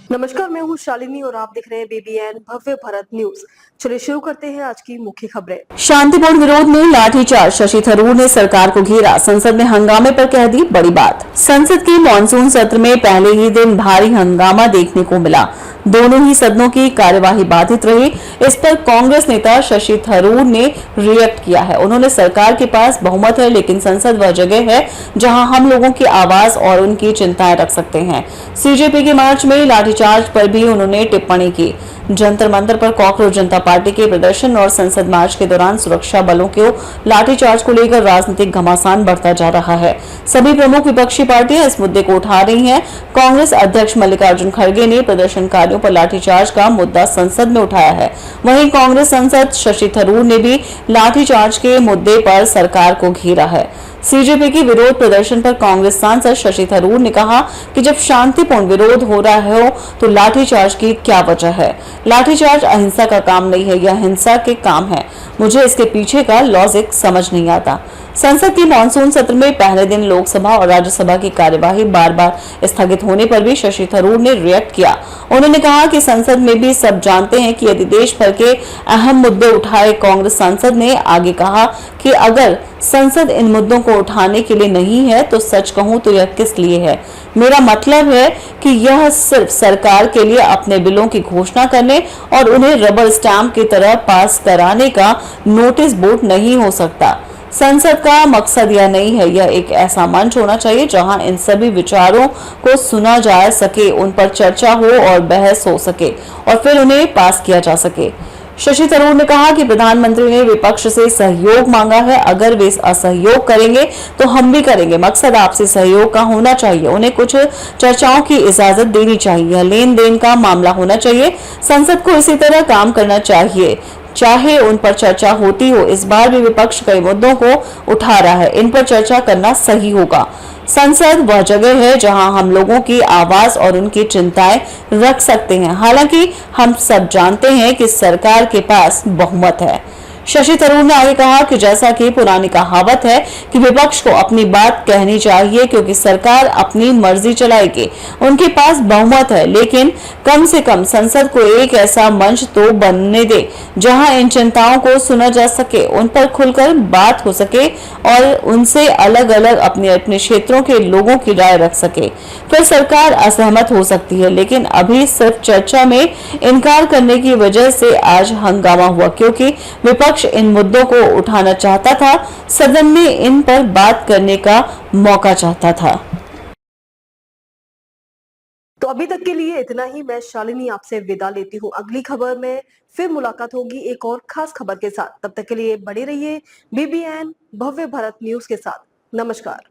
नमस्कार, मैं हूँ शालिनी और आप देख रहे हैं बीबीएन भव्य भारत न्यूज। चलिए शुरू करते हैं आज की मुख्य खबरें। शांतिपूर्ण विरोध में लाठीचार्ज, शशि थरूर ने सरकार को घेरा, संसद में हंगामे पर कह दी बड़ी बात। संसद के मानसून सत्र में पहले ही दिन भारी हंगामा देखने को मिला। दोनों ही सदनों की कार्यवाही बाधित रही। इस पर कांग्रेस नेता शशि थरूर ने रिएक्ट किया है। उन्होंने सरकार के पास बहुमत है, लेकिन संसद वह जगह है जहां हम लोगों की आवाज और उनकी चिंताएं रख सकते हैं। सीजेपी के मार्च में लाठीचार्ज पर भी उन्होंने टिप्पणी की। जंतर मंतर पर कॉकरोच जनता पार्टी के प्रदर्शन और संसद मार्च के दौरान सुरक्षा बलों को लाठीचार्ज को लेकर राजनीतिक घमासान बढ़ता जा रहा है। सभी प्रमुख विपक्षी पार्टियां इस मुद्दे को उठा रही हैं। कांग्रेस अध्यक्ष मल्लिकार्जुन खड़गे ने प्रदर्शनकारियों पर लाठीचार्ज का मुद्दा संसद में उठाया है। वहीं कांग्रेस सांसद शशि थरूर ने भी लाठीचार्ज के मुद्दे पर सरकार को घेरा है। सीजेपी की विरोध प्रदर्शन पर कांग्रेस सांसद शशि थरूर ने कहा कि जब शांतिपूर्ण विरोध हो रहा हो तो लाठीचार्ज की क्या वजह है। लाठीचार्ज अहिंसा का काम नहीं है, यह हिंसा के काम है। मुझे इसके पीछे का लॉजिक समझ नहीं आता। संसद के मानसून सत्र में पहले दिन लोकसभा और राज्यसभा की कार्यवाही बार बार स्थगित होने पर भी शशि थरूर ने रिएक्ट किया। उन्होंने कहा कि संसद में भी सब जानते हैं कि यदि देश भर के अहम मुद्दे उठाए। कांग्रेस सांसद ने आगे कहा कि अगर संसद इन मुद्दों को उठाने के लिए नहीं है तो सच कहूं तो यह किस लिए है। मेरा मतलब है कि यह सिर्फ सरकार के लिए अपने बिलों की घोषणा करने और उन्हें रबर स्टैंप की तरह पास कराने का नोटिस बोर्ड नहीं हो सकता। संसद का मकसद यह नहीं है। यह एक ऐसा मंच होना चाहिए जहां इन सभी विचारों को सुना जा सके, उन पर चर्चा हो और बहस हो सके और फिर उन्हें पास किया जा सके। शशि थरूर ने कहा कि प्रधानमंत्री ने विपक्ष से सहयोग मांगा है। अगर वे असहयोग करेंगे तो हम भी करेंगे। मकसद आपसी सहयोग का होना चाहिए। उन्हें कुछ चर्चाओं की इजाजत देनी चाहिए। यह लेन देन का मामला होना चाहिए। संसद को इसी तरह काम करना चाहिए, चाहे उन पर चर्चा होती हो। इस बार भी विपक्ष कई मुद्दों को उठा रहा है। इन पर चर्चा करना सही होगा। संसद वह जगह है जहां हम लोगों की आवाज और उनकी चिंताएं रख सकते हैं। हालांकि हम सब जानते हैं कि सरकार के पास बहुमत है। शशि थरूर ने आगे कहा कि जैसा कि पुरानी कहावत है कि विपक्ष को अपनी बात कहनी चाहिए, क्योंकि सरकार अपनी मर्जी चलाएगी। उनके पास बहुमत है, लेकिन कम से कम संसद को एक ऐसा मंच तो बनने दे जहां इन चिंताओं को सुना जा सके, उन पर खुलकर बात हो सके और उनसे अलग अलग अपने अपने क्षेत्रों के लोगों की राय रख सके। फिर सरकार असहमत हो सकती है, लेकिन अभी सिर्फ चर्चा में इनकार करने की वजह से आज हंगामा हुआ, क्योंकि विपक्ष इन मुद्दों को उठाना चाहता था, सदन में इन पर बात करने का मौका चाहता था। तो अभी तक के लिए इतना ही। मैं शालिनी आपसे विदा लेती हूँ। अगली खबर में फिर मुलाकात होगी एक और खास खबर के साथ। तब तक के लिए बने रहिए बीबीएन भव्य भारत न्यूज के साथ। नमस्कार।